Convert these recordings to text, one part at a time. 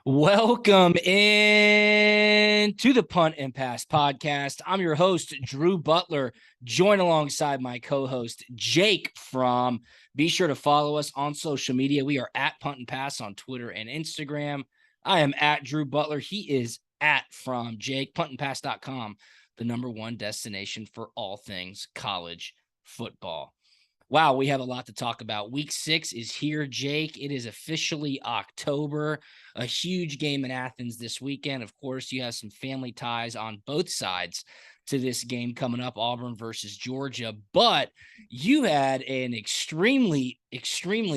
Welcome in to the Punt and Pass podcast. I'm your host, Drew Butler, joined alongside my co-host, Jake Fromm. Be sure to follow us on social media. We are at Punt and Pass on Twitter and Instagram. I am at Drew Butler. He is at Fromm Jake. Puntandpass.com, the number one destination for all things college football. Wow, we have a lot to talk about. Week 6 is here, Jake. It is officially October. A huge game in Athens this weekend. Of course, you have some family ties on both sides to this game coming up, Auburn versus Georgia. But you had an extremely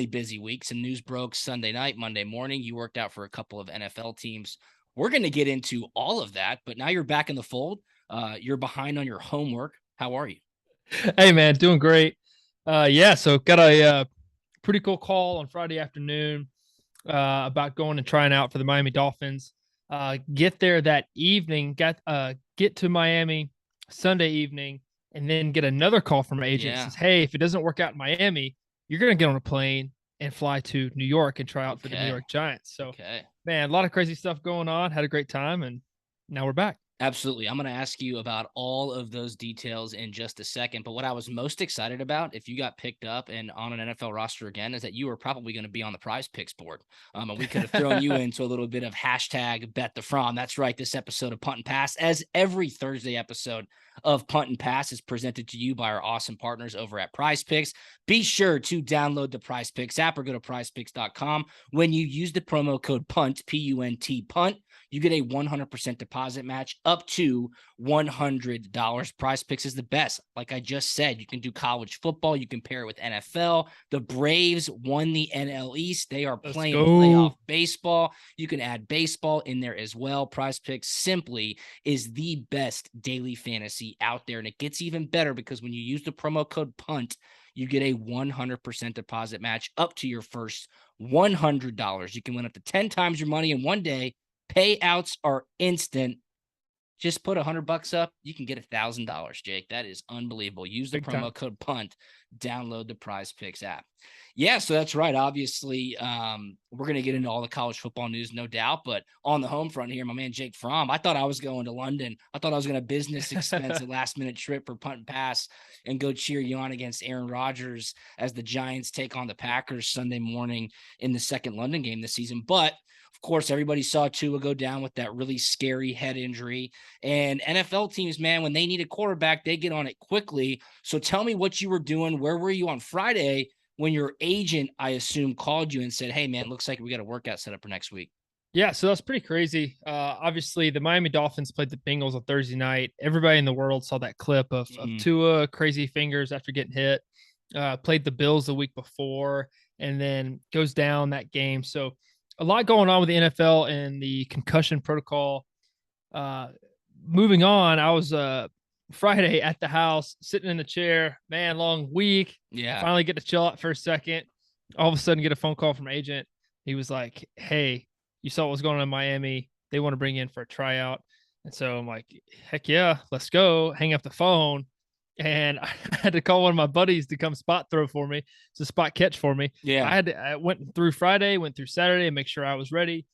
busy week. Some news broke Sunday night, Monday morning. You worked out for a couple of NFL teams. We're going to get into all of that, but now you're back in the fold. You're behind on your homework. How are you? Hey man, doing great. So got a pretty cool call on Friday afternoon about going and trying out for the Miami Dolphins. Get there that evening, get to Miami Sunday evening, and then get another call from an agent that says, "Hey, if it doesn't work out in Miami, you're gonna get on a plane and fly to New York and try out for the New York Giants." So, man, a lot of crazy stuff going on. Had a great time, and now we're back. Absolutely. I'm going to ask you about all of those details in just a second. But what I was most excited about, if you got picked up and on an NFL roster again, is that you were probably going to be on the Prize Picks board. And we could have thrown you into a little bit of hashtag Bet the Fromm. That's right. This episode of Punt and Pass, as every Thursday episode of Punt and Pass, is presented to you by our awesome partners over at Prize Picks. Be sure to download the Prize Picks app or go to prizepicks.com. When you use the promo code PUNT, P-U-N-T, PUNT, you get a 100% deposit match up to $100. Prize Picks is the best. Like I just said, you can do college football. You can pair it with NFL. The Braves won the NL East. They are playing playoff baseball. You can add baseball in there as well. Prize Picks simply is the best daily fantasy out there. And it gets even better because when you use the promo code PUNT, you get a 100% deposit match up to your first $100. You can win up to 10 times your money in one day. Payouts are instant. Just put $100 up, you can get $1,000, Jake. That is unbelievable. Use the promo code PUNT. Download the Prize Picks app. Yeah, so that's right. Obviously, we're going to get into all the college football news, no doubt. But on the home front here, my man Jake Fromm, I thought I was going to London. I thought I was going to business expense a last-minute trip for Punt and Pass and go cheer you on against Aaron Rodgers as the Giants take on the Packers Sunday morning in the second London game this season. But of course, everybody saw Tua go down with that really scary head injury. And NFL teams, man, when they need a quarterback, they get on it quickly. So tell me what you were doing. Where were you on Friday when your agent, I assume, called you and said, "Hey, man, looks like we got a workout set up for next week"? Yeah, so that's pretty crazy. Obviously, the Miami Dolphins played the Bengals on Thursday night. Everybody in the world saw that clip of Tua, crazy fingers after getting hit. Played the Bills the week before and then goes down that game. So a lot going on with the NFL and the concussion protocol. Moving on, I was Friday at the house, sitting in the chair. Man, long week. Yeah. Finally get to chill out for a second. All of a sudden, get a phone call from an agent. He was like, "Hey, you saw what was going on in Miami. They want to bring you in for a tryout." And so I'm like, "Heck yeah, let's go." Hang up the phone. And I had to call one of my buddies to come spot throw for me. It's a spot catch for me. Yeah. I went through Friday, went through Saturday and make sure I was ready.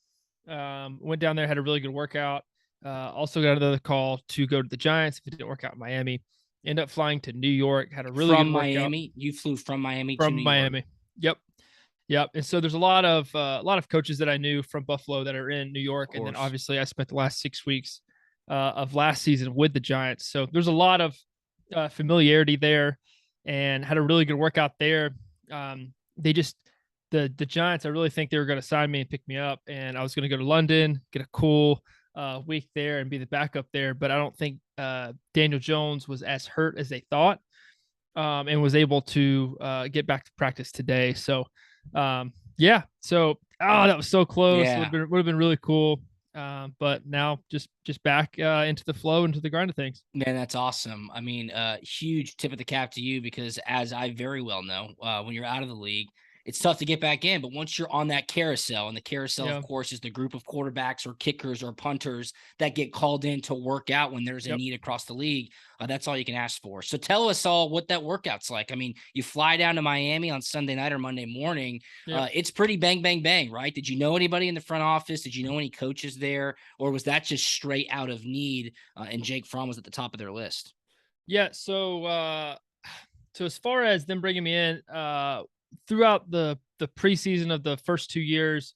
Went down there, had a really good workout. Also got another call to go to the Giants if it didn't work out in Miami. Ended up flying to New York, had a really good workout. Miami? You flew from Miami to New Miami. York? Yep. And so there's a lot of coaches that I knew from Buffalo that are in New York. And then obviously I spent the last 6 weeks of last season with the Giants. So there's a lot of familiarity there and had a really good workout there. The Giants, I really think they were going to sign me and pick me up. And I was going to go to London, get a cool week there and be the backup there. But I don't think Daniel Jones was as hurt as they thought and was able to get back to practice today. So, that was so close. Yeah. Would have been really cool. But now just back into the flow, into the grind of things. Man, that's awesome. I mean, huge tip of the cap to you because as I very well know, when you're out of the league, it's tough to get back in. But once you're on that carousel, and the carousel, of Yeah. course, is the group of quarterbacks or kickers or punters that get called in to work out when there's a Yep. need across the league, that's all you can ask for. So tell us all what that workout's like. I mean, you fly down to Miami on Sunday night or Monday morning. Yep. It's pretty bang, bang, bang, right? Did you know anybody in the front office? Did you know any coaches there? Or was that just straight out of need, and Jake Fromm was at the top of their list? Yeah. So as far as them bringing me in, throughout the preseason of the first 2 years,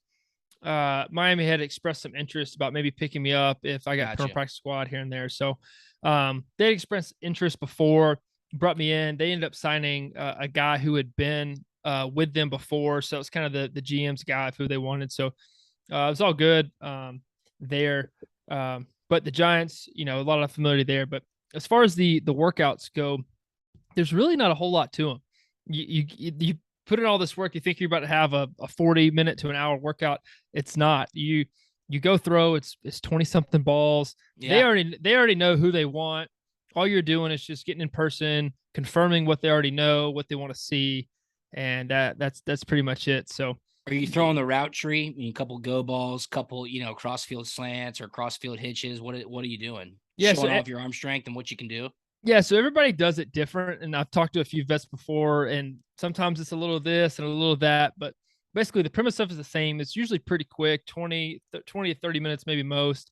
Miami had expressed some interest about maybe picking me up if I got put on Gotcha. practice squad here and there. So they had expressed interest before, brought me in. They ended up signing a guy who had been with them before, so it was kind of the GM's guy who they wanted. So it was all good there. But the Giants, a lot of familiarity there. But as far as the workouts go, there's really not a whole lot to them. You put in all this work, you think you're about to have a 40-minute to an hour workout. It's not. You go throw, it's 20 something balls. Yeah. They already know who they want. All you're doing is just getting in person, confirming what they already know, what they want to see, and that's pretty much it. So Are you throwing the route tree? I mean, a couple go balls, couple, crossfield slants or crossfield hitches? What are you doing? yeah, so Showing off your arm strength and what you can do? Yeah, so everybody does it different, and I've talked to a few vets before, and sometimes it's a little this and a little that, but basically the premise stuff is the same. It's usually pretty quick, 20 to 30 minutes, maybe most.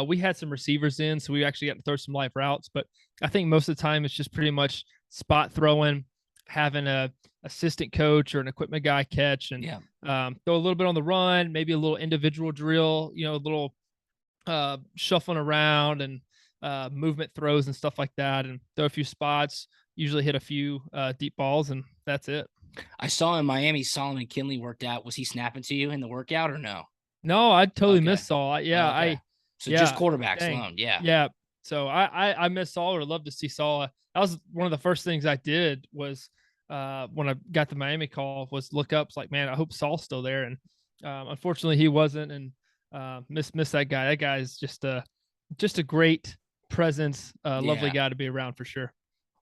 We had some receivers in, so we actually got to throw some live routes, but I think most of the time it's just pretty much spot throwing, having a assistant coach or an equipment guy catch, and Yeah. throw a little bit on the run, maybe a little individual drill, a little shuffling around and movement throws and stuff like that, and throw a few spots. Usually hit a few deep balls, and that's it. I saw in Miami Solomon Kinley worked out. Was he snapping to you in the workout or no? No, I totally Okay. missed Saul. Okay. So just Yeah, quarterbacks dang, alone. Yeah. yeah. So I miss Saul. Or love to see Saul. That was one of the first things I did was when I got the Miami call was look up. It's like, man, I hope Saul's still there, and unfortunately he wasn't, and miss that guy. That guy is just a great presence, lovely Yeah. guy to be around for sure.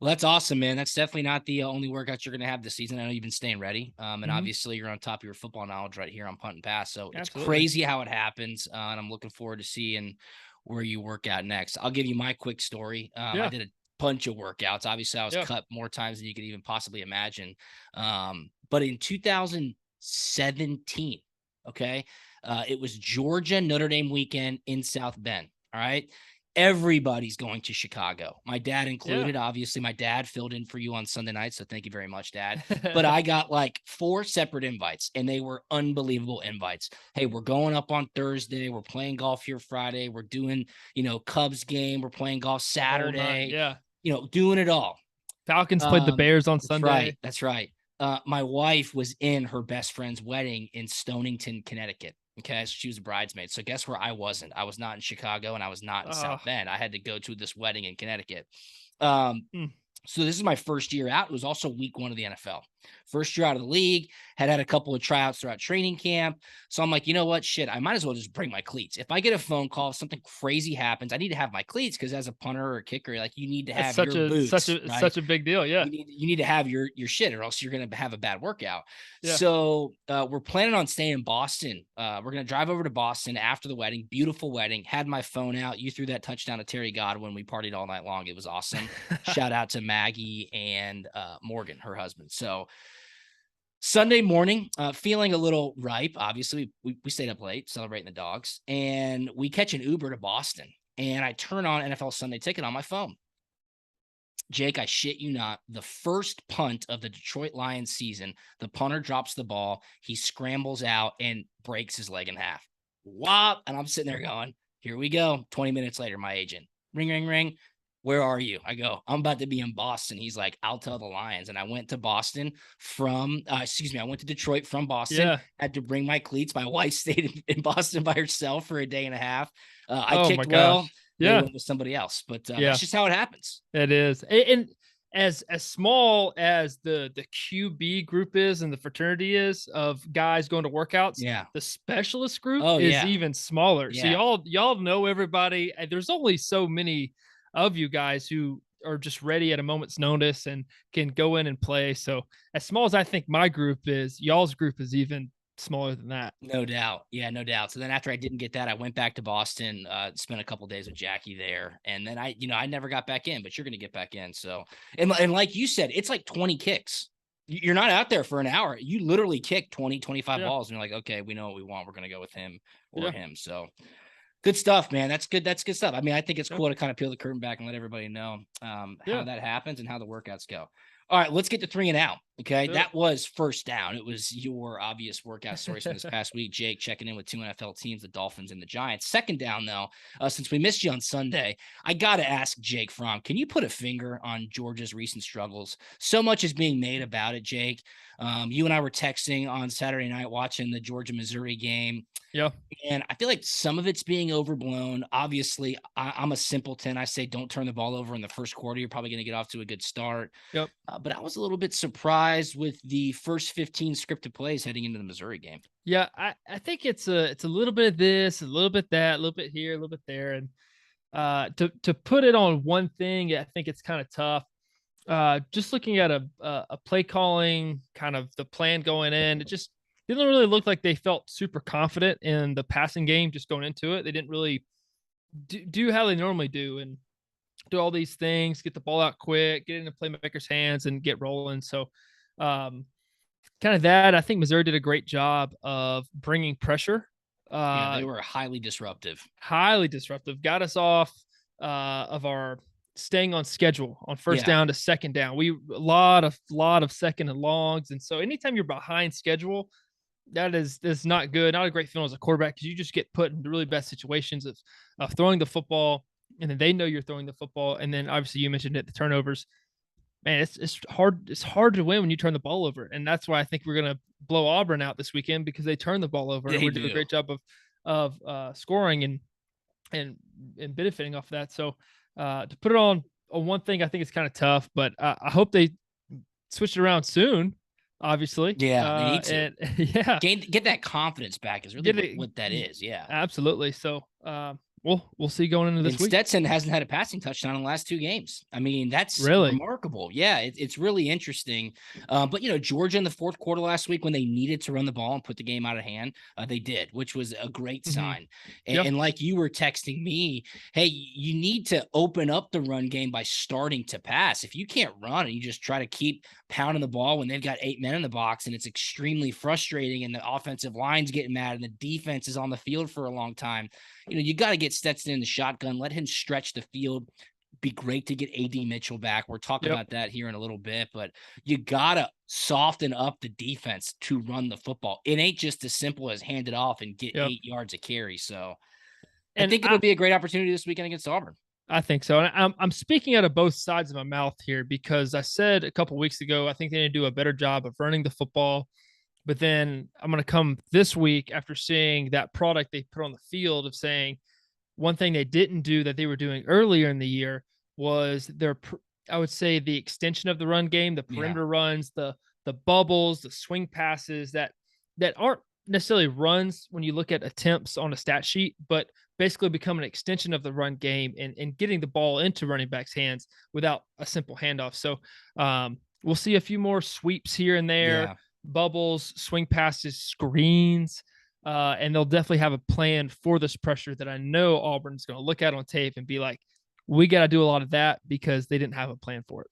Well, that's awesome, man. That's definitely not the only workouts you're going to have this season. I know you've been staying ready. And Mhm. obviously you're on top of your football knowledge right here on Punt and Pass. So it's Absolutely. crazy how it happens. And I'm looking forward to seeing where you work out next. I'll give you my quick story. I Yeah. did a bunch of workouts. Obviously I was Yeah. cut more times than you could even possibly imagine. But in 2017, okay, it was Georgia Notre Dame weekend in South Bend. All right. Everybody's going to Chicago, my dad included. Obviously, my dad filled in for you on Sunday night, so thank you very much, Dad. But I got like 4 separate invites, and they were unbelievable invites. Hey, we're going up on Thursday. We're playing golf here Friday. We're doing, Cubs game. We're playing golf The whole night. Saturday. Yeah. Doing it all. Falcons played the Bears on That's right. Sunday. That's right. My wife was in her best friend's wedding in Stonington, Connecticut. Okay, so she was a bridesmaid. So guess where I wasn't? I was not in Chicago and I was not in South Oh, Bend. I had to go to this wedding in Connecticut. Um, mm. so this is my first year out. It was also week 1 of the NFL. First year out of the league, had a couple of tryouts throughout training camp. So I'm like, you know what? Shit, I might as well just bring my cleats. If I get a phone call, if something crazy happens, I need to have my cleats because as a punter or a kicker, like you need to That's have your boots, right? such a big deal. Yeah. You need to have your shit, or else you're gonna have a bad workout. Yeah. So we're planning on staying in Boston. We're gonna drive over to Boston after the wedding. Beautiful wedding. Had my phone out. You threw that touchdown to Terry Godwin. We partied all night long. It was awesome. Shout out to Maggie and Morgan, her husband. So Sunday morning, feeling a little ripe. Obviously, we stayed up late celebrating the dogs, and we catch an Uber to Boston. And I turn on NFL Sunday Ticket on my phone. Jake, I shit you not, the first punt of the Detroit Lions season, the punter drops the ball, he scrambles out and breaks his leg in half. Wop! And I'm sitting there going, here we go. 20 minutes later, my agent, ring, ring, ring. Where are you? I go, I'm about to be in Boston. He's like, I'll tell the Lions. And I went to Boston I went to Detroit from Boston. Yeah. Had to bring my cleats. My wife stayed in Boston by herself for a day and a half. I Oh my kicked well. gosh. They Yeah. went with somebody else, but Yeah. that's just how it happens. It is. And as small as the QB group is and the fraternity is of guys going to workouts, Yeah. the specialist group Oh, is yeah. even smaller. So Yeah. y'all know everybody. And there's only so many of you guys who are just ready at a moment's notice and can go in and play. So as small as I think my group is, y'all's group is even smaller than that. No doubt. Yeah, no doubt. So then after I didn't get that, I went back to Boston, spent a couple days with Jackie there. And then I never got back in, but you're going to get back in. So, and like you said, it's like 20 kicks. You're not out there for an hour. You literally kick 20, 25 balls. And you're like, okay, we know what we want. We're going to go with him or him. So good stuff, man. That's good. That's good stuff. I mean, I think it's cool to kind of peel the curtain back and let everybody know how that happens and how the workouts go. All right, let's get to 3 and out. Okay, that was first down. It was your obvious workout stories from this past week. Jake checking in with 2 NFL teams, the Dolphins and the Giants. Second down, though, since we missed you on Sunday, I got to ask Jake Fromm, can you put a finger on Georgia's recent struggles? So much is being made about it, Jake. You and I were texting on Saturday night watching the Georgia-Missouri game. Yeah. And I feel like some of it's being overblown. Obviously, I'm a simpleton. I say don't turn the ball over in the first quarter. You're probably going to get off to a good start. Yep. But I was a little bit surprised with the first 15 scripted plays heading into the Missouri game. Yeah, I think it's a little bit of this, a little bit that, a little bit here, a little bit there. And to put it on one thing, I think it's kind of tough. Just looking at a play calling, kind of the plan going in, it just didn't really look like they felt super confident in the passing game just going into it. They didn't really do how they normally do and do all these things, get the ball out quick, get into playmakers' hands and get rolling. So kind of that. I think Missouri did a great job of bringing pressure. They were highly disruptive. Got us off of our staying on schedule on first down to second down. We a lot of second and longs. And so anytime you're behind schedule, that's not good. Not a great feeling as a quarterback because you just get put in really bad situations of throwing the football, and then they know you're throwing the football. And then obviously you mentioned it, the turnovers. Man, it's hard. It's hard to win when you turn the ball over, and that's why I think we're gonna blow Auburn out this weekend because they turn the ball over. And we're doing a great job of scoring and benefiting off of that. So to put it on one thing, I think it's kind of tough, but I hope they switch it around soon. Obviously, they need to. And, get that confidence back is really what that is. Yeah, absolutely. So we'll see going into this week. Stetson hasn't had a passing touchdown in the last 2 games. I mean, that's really remarkable. Yeah, it's really interesting. But Georgia in the fourth quarter last week when they needed to run the ball and put the game out of hand, they did, which was a great sign. And like you were texting me, hey, you need to open up the run game by starting to pass. If you can't run and you just try to keep pounding the ball when they've got 8 men in the box and it's extremely frustrating and the offensive line's getting mad and the defense is on the field for a long time, you got to get Stetson in the shotgun, let him stretch the field. Be great to get AD Mitchell back. We're talking about that here in a little bit, but you got to soften up the defense to run the football. It ain't just as simple as hand it off and get 8 yards of carry. So I think it'll be a great opportunity this weekend against Auburn. I think so. And I'm speaking out of both sides of my mouth here because I said a couple of weeks ago, I think they need to do a better job of running the football. But then I'm going to come this week after seeing that product they put on the field of saying one thing they didn't do that they were doing earlier in the year was I would say the extension of the run game, the perimeter runs, the bubbles, the swing passes that aren't necessarily runs when you look at attempts on a stat sheet, but basically become an extension of the run game and getting the ball into running backs' hands without a simple handoff. So we'll see a few more sweeps here and there, bubbles, swing passes, screens, and they'll definitely have a plan for this pressure that I know Auburn's going to look at on tape and be like, we got to do a lot of that because they didn't have a plan for it.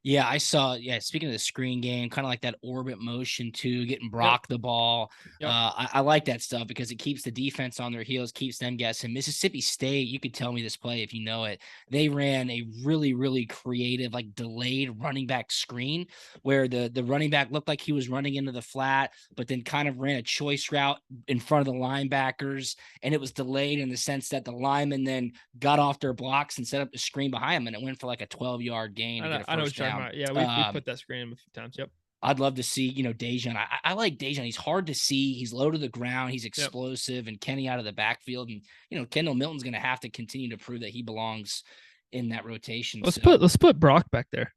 Yeah, I saw. Yeah, speaking of the screen game, kind of like that orbit motion too, getting Brock the ball. I like that stuff because it keeps the defense on their heels, keeps them guessing. Mississippi State, you could tell me this play if you know it. They ran a really, really creative, like delayed running back screen where the running back looked like he was running into the flat, but then kind of ran a choice route in front of the linebackers, and it was delayed in the sense that the linemen then got off their blocks and set up the screen behind them, and it went for like a 12-yard gain to get a first down. Yeah, we put that screen in a few times. Yep. I'd love to see, Dejan. I like Dejan. He's hard to see. He's low to the ground. He's explosive, and Kenny out of the backfield. And Kendall Milton's going to have to continue to prove that he belongs in that rotation. Let's put Brock back there.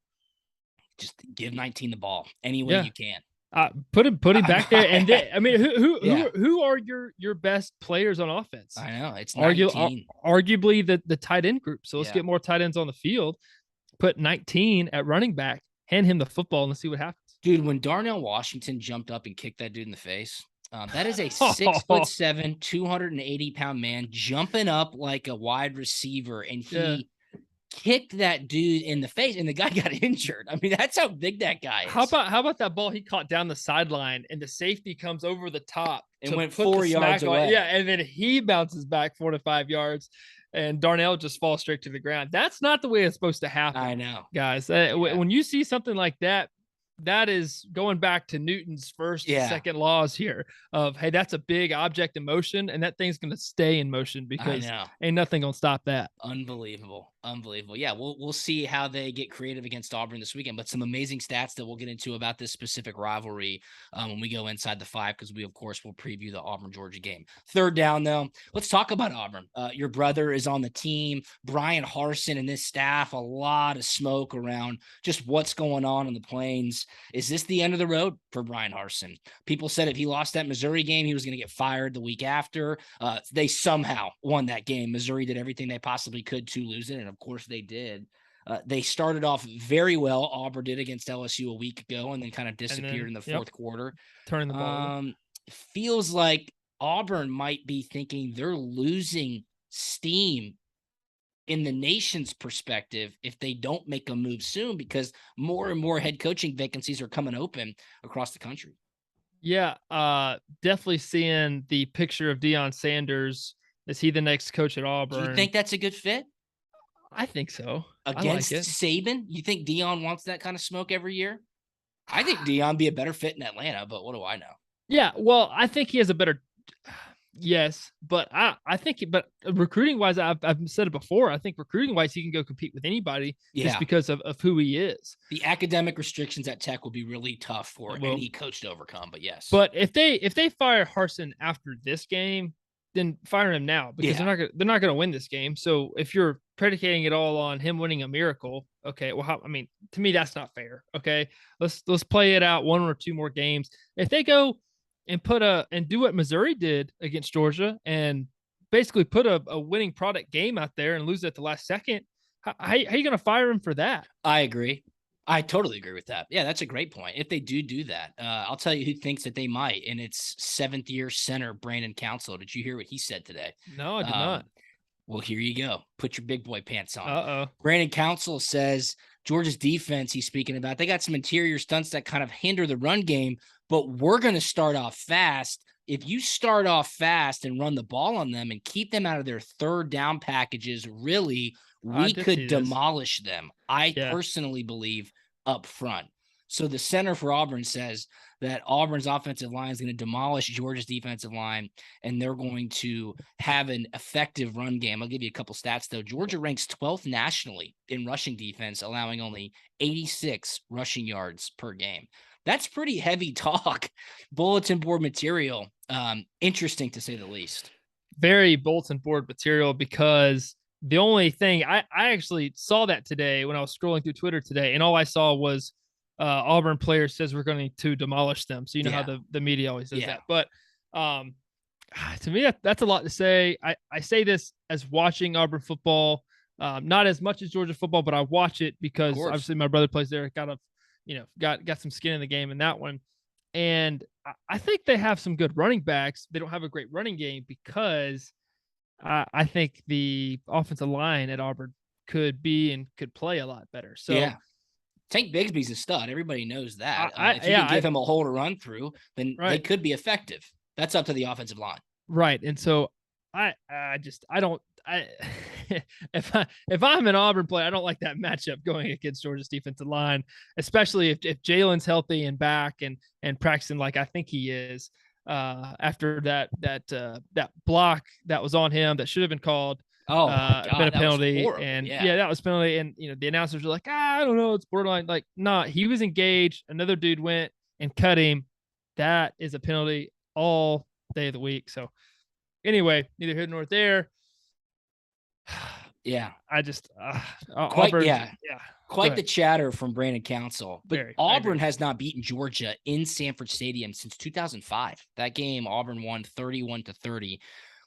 Just give 19 the ball any way you can. Put him back there, and who are your best players on offense? I know it's arguably the tight end group. So let's get more tight ends on the field. put 19 at running back, hand him the football, and let's see what happens. Dude, when Darnell Washington jumped up and kicked that dude in the face, that is a 6'7", 280-pound man jumping up like a wide receiver, and he kicked that dude in the face, and the guy got injured. I mean, that's how big that guy is. How about that ball he caught down the sideline, and the safety comes over the top and went 4 yards away? Yeah, and then he bounces back 4 to 5 yards, and Darnell just falls straight to the ground. That's not the way it's supposed to happen. I know, guys. When you see something like that, that is going back to Newton's first and second laws here of, hey, that's a big object in motion, and that thing's going to stay in motion because ain't nothing going to stop that. Unbelievable. Yeah, we'll see how they get creative against Auburn this weekend, but some amazing stats that we'll get into about this specific rivalry when we go inside the 5, because we, of course, will preview the Auburn-Georgia game. Third down, though, let's talk about Auburn. Your brother is on the team. Brian Harsin and this staff, a lot of smoke around just what's going on in the Plains. Is this the end of the road for Brian Harsin? People said if he lost that Missouri game, he was going to get fired the week after. They somehow won that game. Missouri did everything they possibly could to lose it, and of course they did. They started off very well. Auburn did against LSU a week ago, and then kind of disappeared in the fourth quarter. Turning the ball. Feels like Auburn might be thinking they're losing steam in the nation's perspective if they don't make a move soon, because more and more head coaching vacancies are coming open across the country. Yeah, definitely seeing the picture of Deion Sanders. Is he the next coach at Auburn? Do you think that's a good fit? I think so. Against Saban? You think Deion wants that kind of smoke every year? I think Deion be a better fit in Atlanta, but what do I know? Yeah, well, I think he has a better yes, but I think but recruiting wise, I've said it before, I think recruiting wise he can go compete with anybody just because of who he is. The academic restrictions at Tech will be really tough for any coach to overcome, but yes. But if they fire Harsin after this game, then fire him now, because they're not going to win this game. So if you're predicating it all on him winning a miracle, okay, well, to me that's not fair. Okay, let's play it out 1 or 2 more games. If they go and do what Missouri did against Georgia and basically put a winning product game out there and lose at the last second, how are you going to fire him for that? I agree. I totally agree with that. Yeah, that's a great point. If they do that, I'll tell you who thinks that they might, and it's 7th-year center Brandon Council. Did you hear what he said today? No, I did not. Well, here you go. Put your big boy pants on. Uh-oh. Brandon Council says Georgia's defense he's speaking about, they got some interior stunts that kind of hinder the run game, but we're going to start off fast. If you start off fast and run the ball on them and keep them out of their third down packages, really, we could demolish them. I personally believe up front. So the center for Auburn says that Auburn's offensive line is going to demolish Georgia's defensive line, and they're going to have an effective run game. I'll give you a couple stats, though. Georgia ranks 12th nationally in rushing defense, allowing only 86 rushing yards per game. That's pretty heavy talk. Bulletin board material. Interesting to say the least. Very bulletin board material, because the only thing I actually saw that today when I was scrolling through Twitter today, and all I saw was Auburn player says we're going to demolish them. So you know how the media always says that. But to me, that's a lot to say. I say this as watching Auburn football, not as much as Georgia football, but I watch it because obviously my brother plays there. Got some skin in the game in that one. And I think they have some good running backs. They don't have a great running game because I think the offensive line at Auburn could play a lot better. So Tank Bigsby's a stud. Everybody knows that. If you can give him a hole to run through, then they could be effective. That's up to the offensive line. Right. And so if I'm an Auburn player, I don't like that matchup going against Georgia's defensive line, especially if Jalen's healthy and back and practicing like I think he is. After that block that was on him that should have been called. Oh, my God, been a penalty, and that was penalty. And the announcers were like, I don't know, it's borderline. Like, nah, he was engaged. Another dude went and cut him. That is a penalty all day of the week. So, anyway, neither here nor there. Yeah, I just quite Auburn, quite the chatter from Brandon Council. But Auburn has not beaten Georgia in Sanford Stadium since 2005. That game, Auburn won 31-30.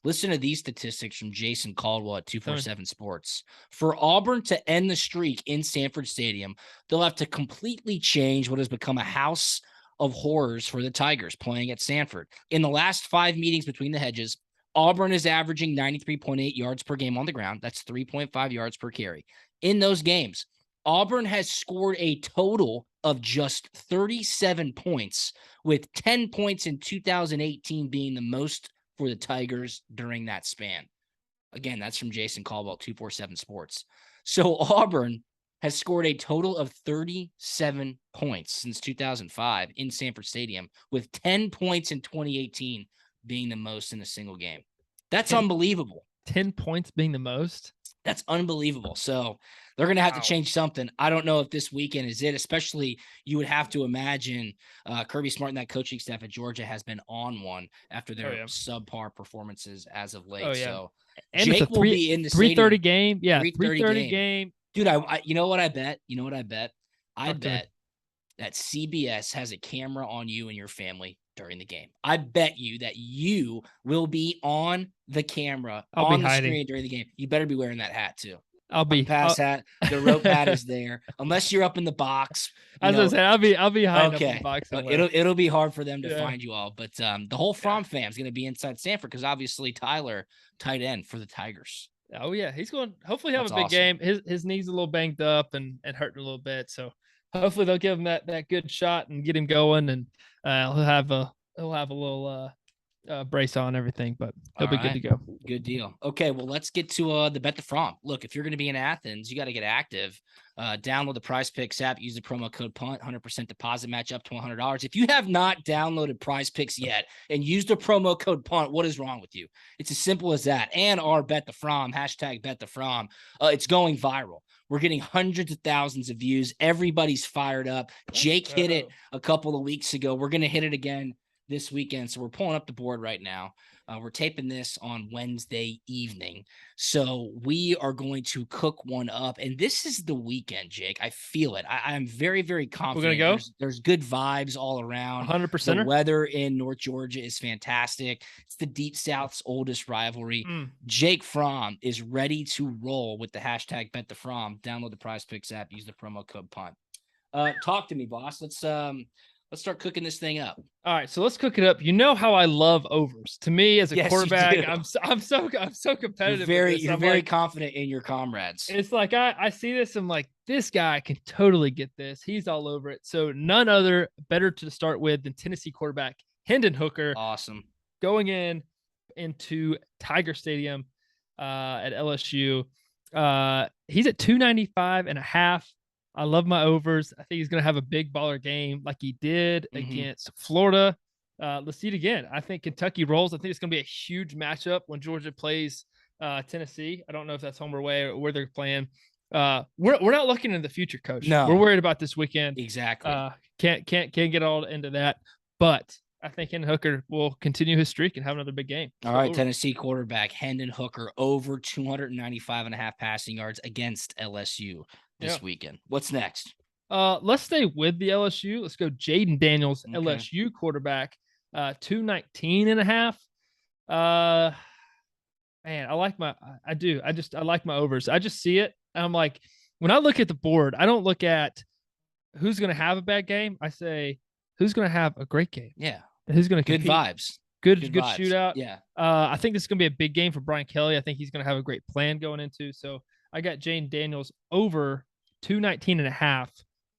Listen to these statistics from Jason Caldwell at 247 Sports. For Auburn to end the streak in Sanford Stadium, they'll have to completely change what has become a house of horrors for the Tigers playing at Sanford. In the last 5 meetings between the hedges, Auburn is averaging 93.8 yards per game on the ground. That's 3.5 yards per carry. In those games, Auburn has scored a total of just 37 points, with 10 points in 2018 being the most for the Tigers during that span. Again, that's from Jason Caldwell, 247 Sports. So Auburn has scored a total of 37 points since 2005 in Sanford Stadium, with 10 points in 2018 being the most in a single game. That's unbelievable. 10 points being the most? That's unbelievable. So they're going to have to change something. I don't know if this weekend is it, especially you would have to imagine Kirby Smart and that coaching staff at Georgia has been on one after their subpar performances as of late. So and Jake it's a will be in the 3:30 game. Yeah, 3:30 game. Dude, I you know what I bet? I bet that CBS has a camera on you and your family during the game. I bet you that you will be on the camera on the screen during the game. You better be wearing that hat too. I'll be pass hat. The rope hat is there, unless you're up in the box. As I said, I'll be hiding up in the box somewhere. It'll be hard for them to find you all, but the whole Fromm fam is going to be inside Sanford because obviously Tyler, tight end for the Tigers. Oh yeah, he's going to hopefully have a big game. His knee's a little banged up and hurting a little bit, so hopefully they'll give him that good shot and get him going, and he'll have a little brace on everything, but he'll be good to go. Good deal. Okay, well, let's get to the Bet the Fromm. Look, if you're going to be in Athens, you got to get active. Download the Prize Picks app. Use the promo code PUNT. 100% deposit match up to $100. If you have not downloaded Prize Picks yet and used the promo code PUNT, what is wrong with you? It's as simple as that. And our Bet the Fromm, hashtag Bet the Fromm, it's going viral. We're getting hundreds of thousands of views. Everybody's fired up. Jake hit it a couple of weeks ago. We're going to hit it again this weekend. So we're pulling up the board right now. We're taping this on Wednesday evening. So we are going to cook one up. And this is the weekend, Jake. I feel it. I'm very, very confident. We're going to go. There's good vibes all around. 100%. The weather in North Georgia is fantastic. It's the Deep South's oldest rivalry. Jake Fromm is ready to roll with the hashtag Bet the Fromm. Download the Prize Picks app. Use the promo code PUNT. Talk to me, boss. Let's start cooking this thing up. All right, so let's cook it up. You know how I love overs. To me, as a quarterback, I'm so competitive. You're very confident in your comrades. It's like I see this, I'm like, this guy can totally get this. He's all over it. So none other better to start with than Tennessee quarterback Hendon Hooker. Awesome. Going into Tiger Stadium at LSU. He's at 295.5. I love my overs. I think he's going to have a big baller game like he did against Florida. Let's see it again. I think Kentucky rolls. I think it's going to be a huge matchup when Georgia plays Tennessee. I don't know if that's home or away or where they're playing. We're not looking in the future, Coach. No, we're worried about this weekend. Exactly. Can't get all into that, but I think Hendon Hooker will continue his streak and have another big game. All right, Tennessee quarterback Hendon Hooker over 295.5 passing yards against LSU this weekend. What's next? Let's stay with the LSU. Let's go Jaden Daniels, LSU quarterback, 219.5. Man, I like my overs. I just see it. I'm like, when I look at the board, I don't look at who's going to have a bad game. I say, who's going to have a great game? Yeah. Who's going to compete? Good vibes. Good vibes. Shootout. Yeah. I think this is going to be a big game for Brian Kelly. I think he's going to have a great plan going into. So I got Jaden Daniels over 219.5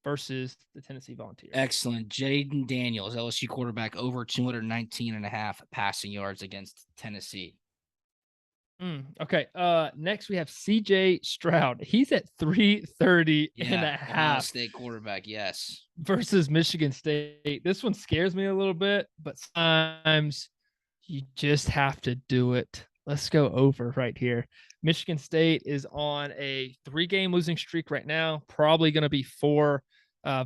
versus the Tennessee Volunteers. Excellent. Jaden Daniels, LSU quarterback, over 219.5 passing yards against Tennessee. Okay. Next we have CJ Stroud. He's at 330.5. Ohio State quarterback, yes. Versus Michigan State. This one scares me a little bit, but sometimes you just have to do it. Let's go over right here. Michigan State is on a 3-game losing streak right now. Probably going to be 4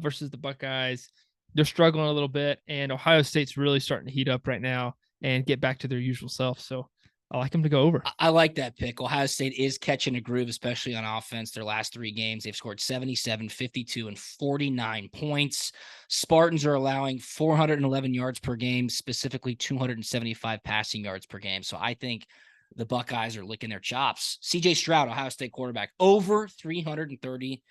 versus the Buckeyes. They're struggling a little bit, and Ohio State's really starting to heat up right now and get back to their usual self. So I like him to go over. I like that pick. Ohio State is catching a groove, especially on offense. Their last 3 games, they've scored 77, 52, and 49 points. Spartans are allowing 411 yards per game, specifically 275 passing yards per game. So I think the Buckeyes are licking their chops. CJ Stroud, Ohio State quarterback, over 330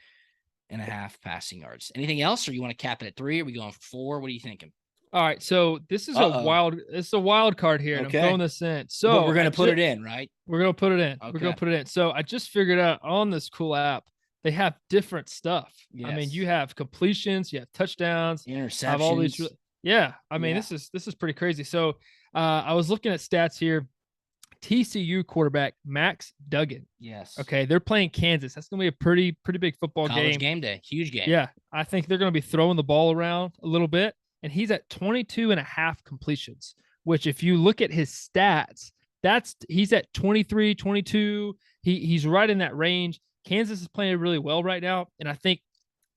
and a half passing yards. Anything else, or you want to cap it at 3? Are we going for 4? What are you thinking? All right, so this is a wild card here, and I'm throwing this in. So but we're gonna put it in, right? We're gonna put it in. Okay. We're gonna put it in. So I just figured out on this cool app, they have different stuff. Yes. I mean, you have completions, you have touchdowns, interceptions. Have all these. I mean, this is pretty crazy. So I was looking at stats here. TCU quarterback Max Duggan. Yes. Okay, they're playing Kansas. That's gonna be a pretty big football College game. Game day, huge game. Yeah, I think they're gonna be throwing the ball around a little bit, and he's at 22 and a half completions. Which, if you look at his stats, he's at 23, 22. He's right in that range. Kansas is playing really well right now, and I think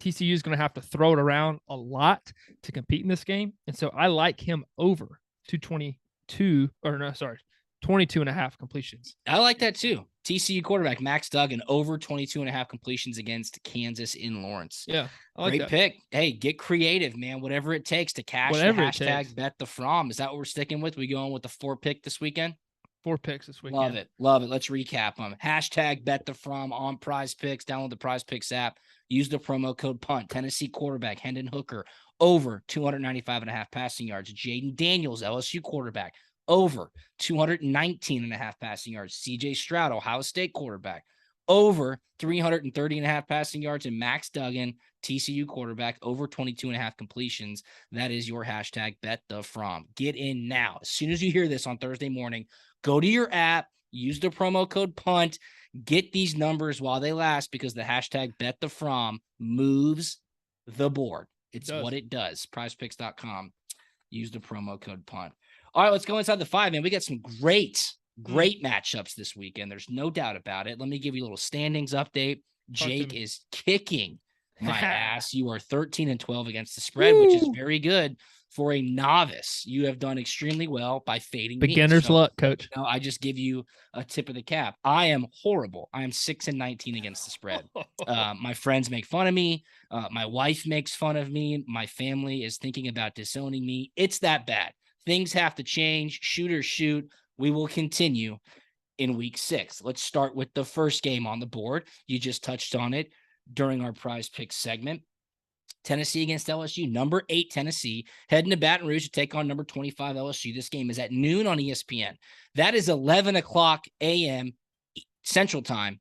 TCU is going to have to throw it around a lot to compete in this game. And so I like him over 22 and a half completions. I like that too. TCU quarterback Max Duggan over 22 and a half completions against Kansas in Lawrence. Yeah. I like Great that pick. Hey, get creative, man. Whatever it takes to cash the hashtag bet the Fromm. Is that what we're sticking with? We going with the 4 pick this weekend? 4 picks this weekend. Love it. Love it. Let's recap them. Hashtag bet the Fromm on Prize Picks. Download the Prize Picks app. Use the promo code PUNT. Tennessee quarterback Hendon Hooker over 295 and a half passing yards. Jaden Daniels, LSU quarterback, over 219 and a half passing yards. CJ Stroud, Ohio State quarterback, over 330 and a half passing yards. And Max Duggan, TCU quarterback, over 22 and a half completions. That is your hashtag bet the Fromm. Get in now. As soon as you hear this on Thursday morning, go to your app, use the promo code PUNT, get these numbers while they last, because the hashtag bet the Fromm moves the board. It's what it does. Prizepicks.com. Use the promo code PUNT. All right, let's go inside the 5, man. We got some great matchups this weekend. There's no doubt about it. Let me give you a little standings update. Jake is kicking my ass. You are 13-12 against the spread, which is very good for a novice. You have done extremely well by fading beginner's luck, coach. I just give you a tip of the cap. I am horrible. I am 6-19 against the spread. My friends make fun of me. My wife makes fun of me. My family is thinking about disowning me. It's that bad. Things have to change. Shoot or shoot. We will continue in week 6. Let's start with the first game on the board. You just touched on it during our Prize Picks segment. Tennessee against LSU. Number 8 Tennessee heading to Baton Rouge to take on number 25 LSU. This game is at noon on ESPN. That is 11 o'clock a.m. Central Time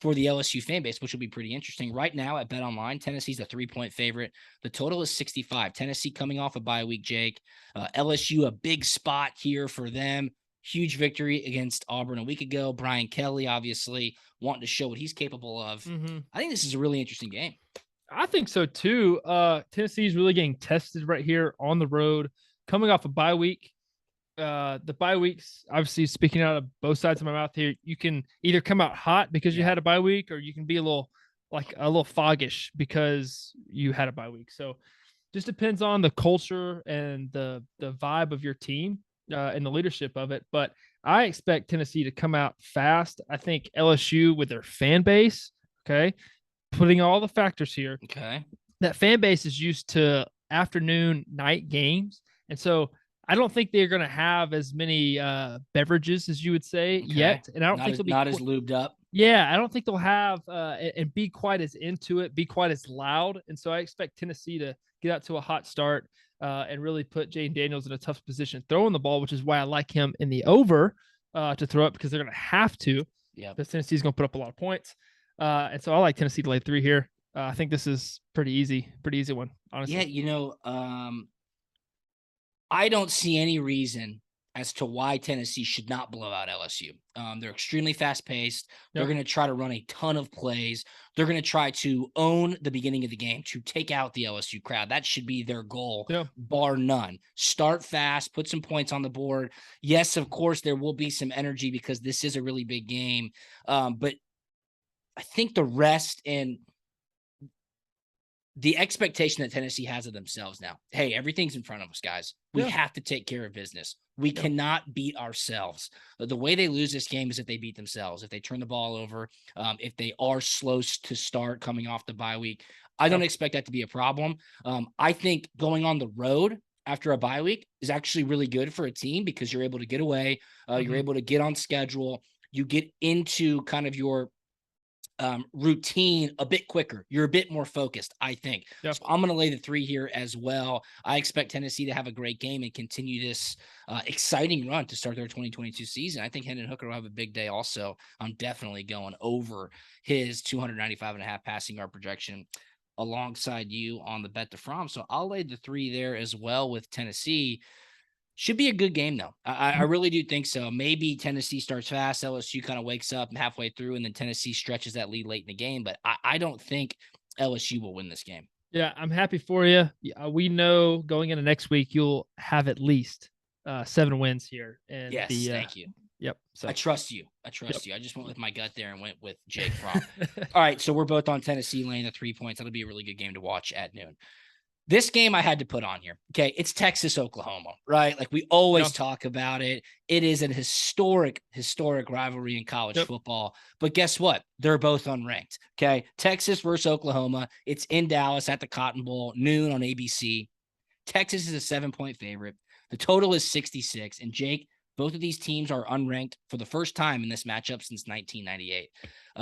for the LSU fan base, which will be pretty interesting. Right now at BetOnline, Tennessee's a 3-point favorite. The total is 65. Tennessee coming off a bye week, Jake. LSU, a big spot here for them. Huge victory against Auburn a week ago. Brian Kelly, obviously, wanting to show what he's capable of. I think this is a really interesting game. I think so too. Tennessee's really getting tested right here on the road, coming off a bye week. The bye weeks, obviously, speaking out of both sides of my mouth here, you can either come out hot because you had a bye week, or you can be a little foggish because you had a bye week. So just depends on the culture and the vibe of your team and the leadership of it. But I expect Tennessee to come out fast. I think LSU, with their fan base, putting all the factors here, that fan base is used to afternoon, night games. And so I don't think they're going to have as many beverages as you would say yet. And I don't think they'll be as lubed up. Yeah, I don't think they'll have and be quite as into it, be quite as loud. And so I expect Tennessee to get out to a hot start and really put Jaden Daniels in a tough position throwing the ball, which is why I like him in the over to throw up, because they're going to have to. Yeah, because Tennessee's going to put up a lot of points. And so I like Tennessee to lay 3 here. I think this is pretty easy one, honestly. Yeah, I don't see any reason as to why Tennessee should not blow out LSU. They're extremely fast-paced. They're going to try to run a ton of plays. They're going to try to own the beginning of the game, to take out the LSU crowd. That should be their goal, bar none. Start fast, put some points on the board. Yes, of course, there will be some energy because this is a really big game. But I think the rest and the expectation that Tennessee has of themselves now. Hey, everything's in front of us, guys. We have to take care of business. We cannot beat ourselves. The way they lose this game is if they beat themselves, if they turn the ball over, if they are slow to start coming off the bye week. I don't expect that to be a problem. I think going on the road after a bye week is actually really good for a team because you're able to get away. You're able to get on schedule. You get into kind of your routine a bit quicker. You're a bit more focused, I think. So I'm going to lay the 3 here as well. I expect Tennessee to have a great game and continue this exciting run to start their 2022 season. I think Hendon Hooker will have a big day also. I'm definitely going over his 295.5 passing yard projection alongside you on the bet to Fromm. So I'll lay the 3 there as well with Tennessee. Should be a good game, though. I really do think so. Maybe Tennessee starts fast. LSU kind of wakes up halfway through, and then Tennessee stretches that lead late in the game. But I don't think LSU will win this game. Yeah, I'm happy for you. We know going into next week, you'll have at least 7 wins here. And yes, thank you. Yep. So I trust you. I just went with my gut there and went with Jake Fromm. All right, so we're both on Tennessee laying the 3 points. That'll be a really good game to watch at noon. This game I had to put on here. Okay. It's Texas, Oklahoma, right? Like we always talk about it. It is an historic rivalry in college football. But guess what? They're both unranked. Okay. Texas versus Oklahoma. It's in Dallas at the Cotton Bowl, noon on ABC. Texas is a 7-point favorite. The total is 66. And Jake, both of these teams are unranked for the first time in this matchup since 1998.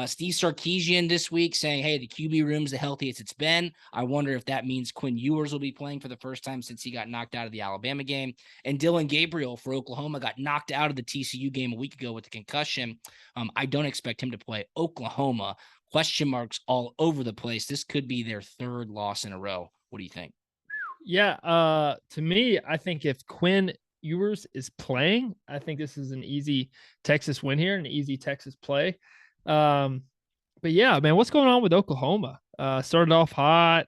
Steve Sarkisian this week saying, hey, the QB room's the healthiest it's been. I wonder if that means Quinn Ewers will be playing for the first time since he got knocked out of the Alabama game. And Dylan Gabriel for Oklahoma got knocked out of the TCU game a week ago with a concussion. I don't expect him to play. Oklahoma, question marks all over the place. This could be their 3rd loss in a row. What do you think? Yeah, to me, I think if Quinn Ewers is playing, I think this is an easy Texas win here, an easy Texas play. But yeah, man, what's going on with Oklahoma? Started off hot.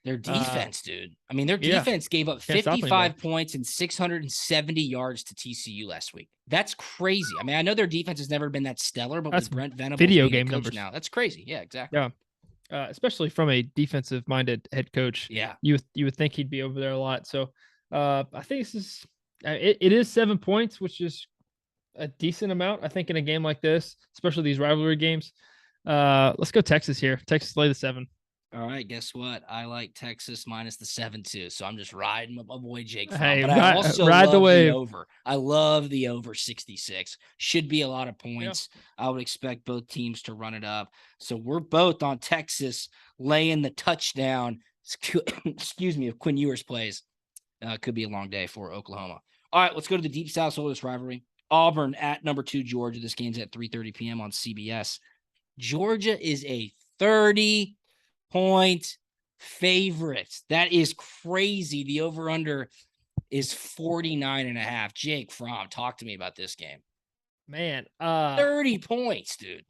Their defense, dude. I mean, their defense gave up 55 points and 670 yards to TCU last week. That's crazy. I mean, I know their defense has never been that stellar, but that's with Brent Venables video being game coach numbers now, that's crazy. Yeah, exactly. Yeah. Especially from a defensive-minded head coach. Yeah. You would think he'd be over there a lot. So I think this is it is 7 points, which is a decent amount, I think, in a game like this, especially these rivalry games. Let's go Texas here. Texas lay the 7. All right, guess what? I like Texas minus the 7 too. So I'm just riding my boy Jake Fromm. Hey, but I also ride love the wave. over. I love the over 66. Should be a lot of points. I would expect both teams to run it up. So we're both on Texas laying the touchdown. Excuse me, if Quinn Ewers plays. Could be a long day for Oklahoma. All right, let's go to the Deep South Southern rivalry. Auburn at number 2 Georgia. This game's at 3:30 p.m. on CBS. Georgia is a 30-point favorite. That is crazy. The over-under is 49.5. Jake Fromm, talk to me about this game. Man, 30 points, dude.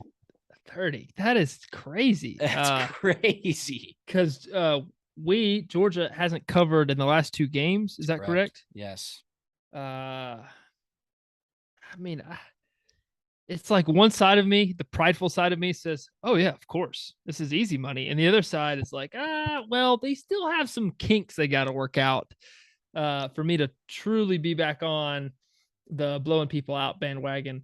30. That is crazy. That's crazy. Because Georgia hasn't covered in the last 2 games. Is that correct? Yes. I mean, it's like one side of me, the prideful side of me says, oh yeah, of course, this is easy money. And the other side is like, well, they still have some kinks they got to work out for me to truly be back on the blowing people out bandwagon.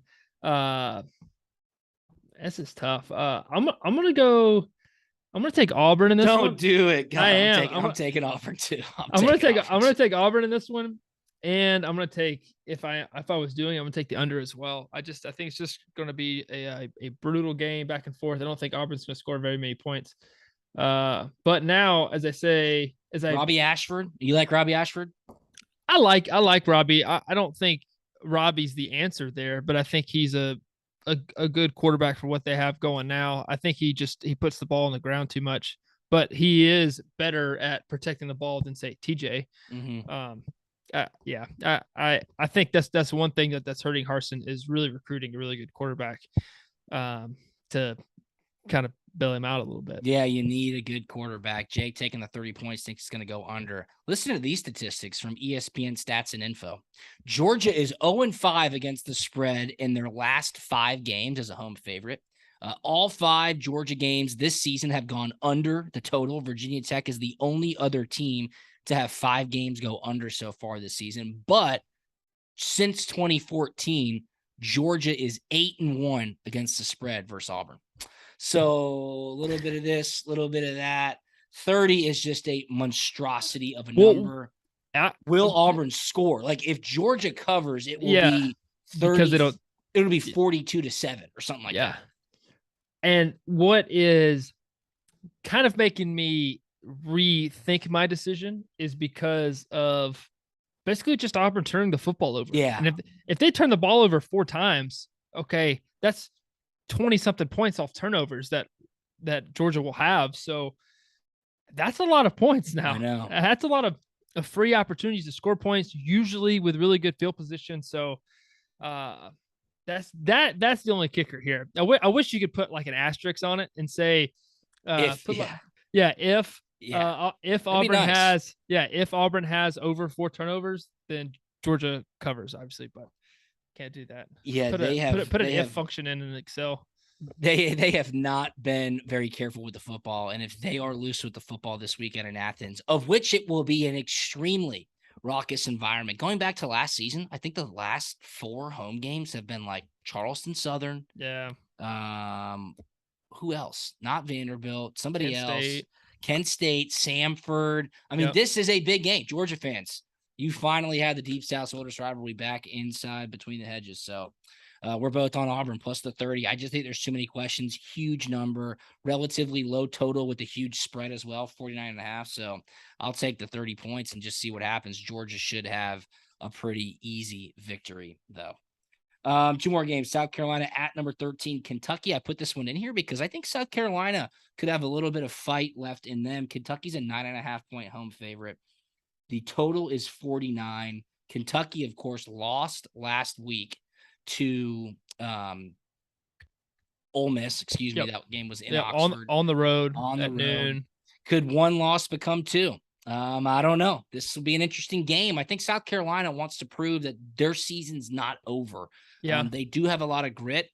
This is tough. I'm going to take Auburn in this one. Don't do it. God, I am. I'm taking Auburn too. I'm going to take Auburn in this one. And I'm going to take, if I was doing, I'm going to take the under as well. I think it's just going to be a brutal game back and forth. I don't think Auburn's going to score very many points. But now, as I say, Robbie Ashford, you like Robbie Ashford? I like Robbie. I don't think Robbie's the answer there, but I think he's a good quarterback for what they have going now. I think he puts the ball on the ground too much, but he is better at protecting the ball than say TJ. Mm-hmm. I think that's one thing that's hurting Harsin is really recruiting a really good quarterback to kind of bail him out a little bit. Yeah, you need a good quarterback. Jake taking the 30 points thinks it's going to go under. Listen to these statistics from ESPN Stats and Info. Georgia is 0-5 against the spread in their last 5 games as a home favorite. All 5 Georgia games this season have gone under the total. Virginia Tech is the only other team to have 5 games go under so far this season. But since 2014, Georgia is 8-1 against the spread versus Auburn. So a little bit of this, a little bit of that. 30 is just a monstrosity of a number. Will Auburn score? Like if Georgia covers, it will be 30. Because it'll be 42-7 or something like that. And what is kind of making me rethink my decision is because of basically just Auburn turning the football over. Yeah. And if they turn the ball over 4 times, okay, that's 20-something points off turnovers that Georgia will have. So that's a lot of points now. I know. That's a lot of free opportunities to score points, usually with really good field position. So that's the only kicker here. I wish you could put like an asterisk on it and say if Auburn has over 4 turnovers, then Georgia covers, obviously, but can't do that. Yeah, put an if function in Excel. They have not been very careful with the football, and if they are loose with the football this weekend in Athens, of which it will be an extremely raucous environment. Going back to last season, I think the last 4 home games have been like Charleston Southern. Yeah. Who else? Not Vanderbilt. Somebody else. State. Kent State, Samford. I mean, This is a big game. Georgia fans, you finally had the Deep South Oldest rivalry back inside between the hedges. So we're both on Auburn plus the 30. I just think there's too many questions. Huge number, relatively low total with a huge spread as well, 49.5. So I'll take the 30 points and just see what happens. Georgia should have a pretty easy victory, though. 2 more games. South Carolina at number 13, Kentucky. I put this one in here because I think South Carolina could have a little bit of fight left in them. Kentucky's a 9.5-point home favorite. The total is 49. Kentucky, of course, lost last week to Ole Miss. Excuse me. That game was in Oxford. On the road at noon. Could 1 loss become 2? I don't know. This will be an interesting game. I think South Carolina wants to prove that their season's not over. Yeah. They do have a lot of grit.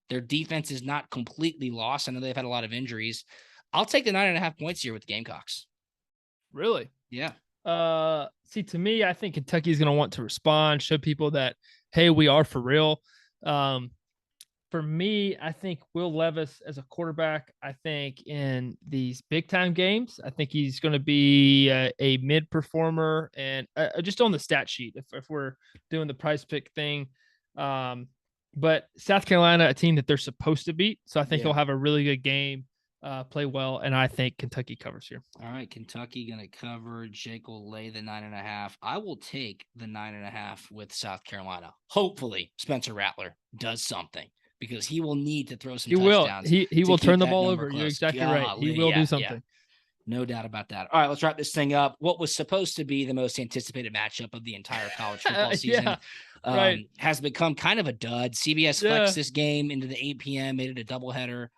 Their defense is not completely lost. I know they've had a lot of injuries. I'll take the 9.5 points here with the Gamecocks. Really? Yeah. See, to me, I think Kentucky is going to want to respond, show people that, hey, we are for real. For me, I think Will Levis as a quarterback, I think in these big-time games, I think he's going to be a mid-performer and just on the stat sheet if we're doing the price pick thing. But South Carolina, a team that they're supposed to beat, so I think he'll have a really good game, play well, and I think Kentucky covers here. All right, Kentucky going to cover. Jake will lay the 9.5. I will take the 9.5 with South Carolina. Hopefully, Spencer Rattler does something, because he will need to throw some touchdowns. He will turn the ball over. You're exactly right. He will do something. Yeah. No doubt about that. All right, let's wrap this thing up. What was supposed to be the most anticipated matchup of the entire college football season has become kind of a dud. CBS flexed this game into the 8 p.m., made it a doubleheader.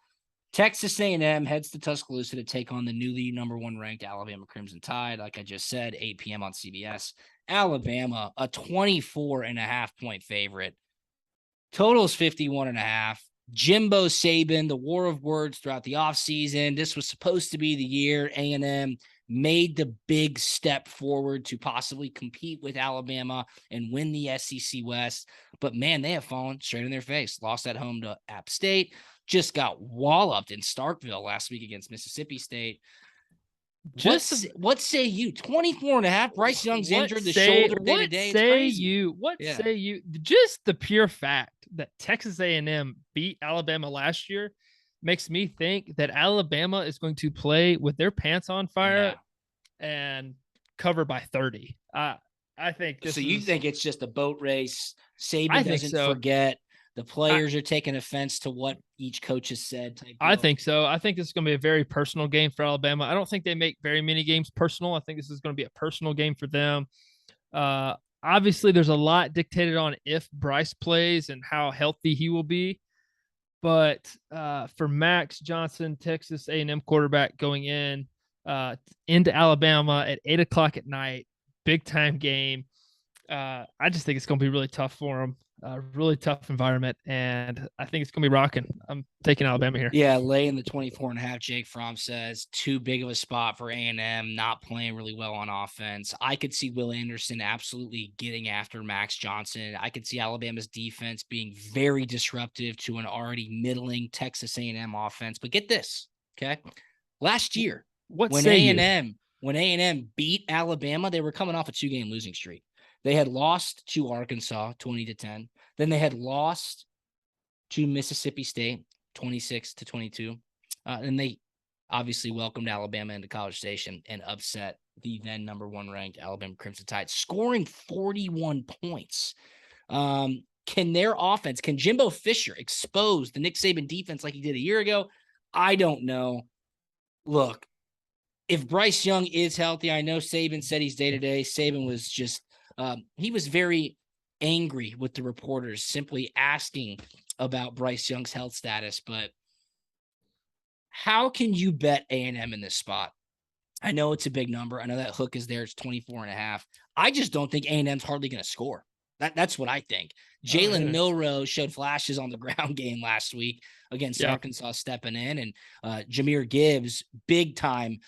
Texas A&M heads to Tuscaloosa to take on the newly number 1 ranked Alabama Crimson Tide. Like I just said, 8 p.m. on CBS. Alabama, a 24.5-point favorite. Total is 51.5. Jimbo Saban, the war of words throughout the offseason. This was supposed to be the year A&M made the big step forward to possibly compete with Alabama and win the SEC West. But, man, they have fallen straight in their face. Lost at home to App State. Just got walloped in Starkville last week against Mississippi State. What say you? 24.5. Bryce Young's injured the shoulder day-to-day. What say you? Just the pure fact that Texas A&M beat Alabama last year makes me think that Alabama is going to play with their pants on fire and cover by 30. I think this. So you think it's just a boat race? Saban doesn't forget. The players are taking offense to what each coach has said. I think so. I think this is going to be a very personal game for Alabama. I don't think they make very many games personal. I think this is going to be a personal game for them. Obviously, there's a lot dictated on if Bryce plays and how healthy he will be. But for Max Johnson, Texas A&M quarterback going into Alabama at 8 o'clock at night, big time game. I just think it's going to be really tough for him. Really tough environment, and I think it's going to be rocking. I'm taking Alabama here. Yeah, laying the 24.5, Jake Fromm says, too big of a spot for A&M, not playing really well on offense. I could see Will Anderson absolutely getting after Max Johnson. I could see Alabama's defense being very disruptive to an already middling Texas A&M offense. But get this, okay? Last year, What when say you? A&M beat Alabama, they were coming off a 2-game losing streak. They had lost to Arkansas 20-10. Then they had lost to Mississippi State 26-22. And they obviously welcomed Alabama into College Station and upset the then number 1 ranked Alabama Crimson Tide, scoring 41 points. Can their offense, can Jimbo Fisher expose the Nick Saban defense like he did a year ago? I don't know. Look, if Bryce Young is healthy, I know Saban said he's day-to-day. Saban was just, he was very angry with the reporters simply asking about Bryce Young's health status. But how can you bet A&M in this spot? I know it's a big number. I know that hook is there. It's 24.5. I just don't think A&M's hardly going to score. That's what I think. Jalen Milroe showed flashes on the ground game last week against Arkansas stepping in, and Jahmyr Gibbs big time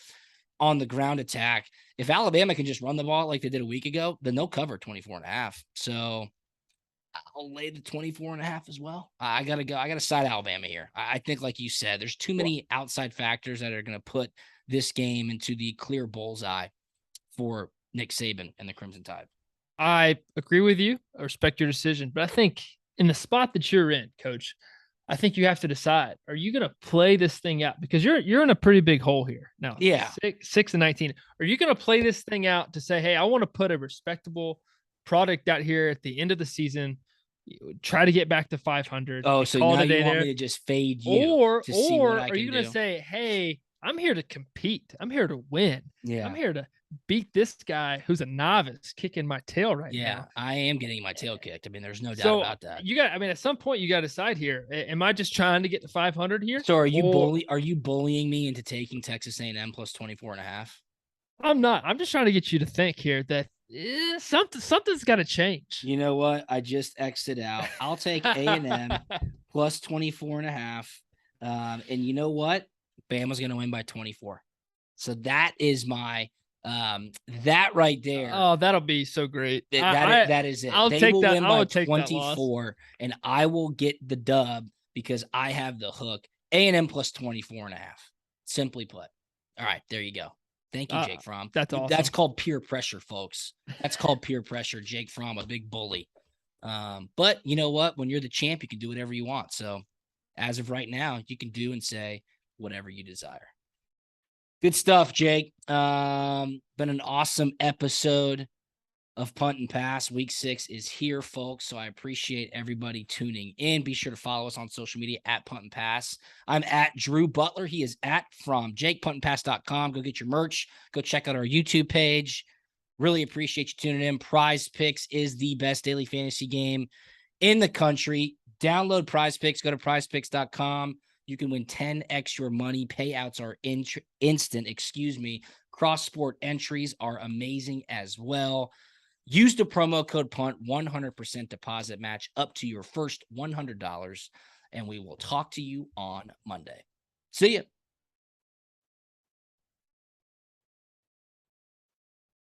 on the ground attack. If Alabama can just run the ball like they did a week ago, then they'll cover 24.5. So I'll lay the 24.5 as well. I got to side Alabama here. I think, like you said, there's too many outside factors that are going to put this game into the clear bullseye for Nick Saban and the Crimson Tide. I agree with you. I respect your decision, but I think in the spot that you're in, Coach, I think you have to decide: are you going to play this thing out? Because you're in a pretty big hole here now. Yeah, 6-19. Are you going to play this thing out to say, hey, I want to put a respectable product out here at the end of the season, try to get back to 500? Oh, so now you want me to just fade you, or are you going to say, hey, I'm here to compete. I'm here to win. Yeah, I'm here to beat this guy who's a novice kicking my tail right now. Yeah, I am getting my tail kicked. I mean, there's no doubt about that. At some point you got to decide here. Am I just trying to get to 500 here? So are you bullying me into taking Texas A&M plus 24.5? I'm not. I'm just trying to get you to think here that something's got to change. You know what? I just X'd out. I'll take A&M plus 24.5. And you know what? Bama's going to win by 24. So that is my that right there. Oh, that'll be so great. That is it. I'll take that. I will take 24, and I will get the dub because I have the hook. A&M plus 24.5. Simply put. All right, there you go. Thank you, Jake Fromm. That's awesome. That's called peer pressure, folks. That's called peer pressure. Jake Fromm, a big bully. But you know what? When you're the champ, you can do whatever you want. So as of right now, you can do and say whatever you desire. Good stuff, Jake. Been an awesome episode of Punt and Pass. Week 6 is here, folks. So I appreciate everybody tuning in. Be sure to follow us on social media at Punt and Pass. I'm at Drew Butler. He is at From Jake, puntandpass.com. Go get your merch. Go check out our YouTube page. Really appreciate you tuning in. Prize Picks is the best daily fantasy game in the country. Download Prize Picks. Go to prizepicks.com. You can win 10x your money. Payouts are instant. Cross-sport entries are amazing as well. Use the promo code PUNT, 100% deposit match up to your first $100, and we will talk to you on Monday. See ya.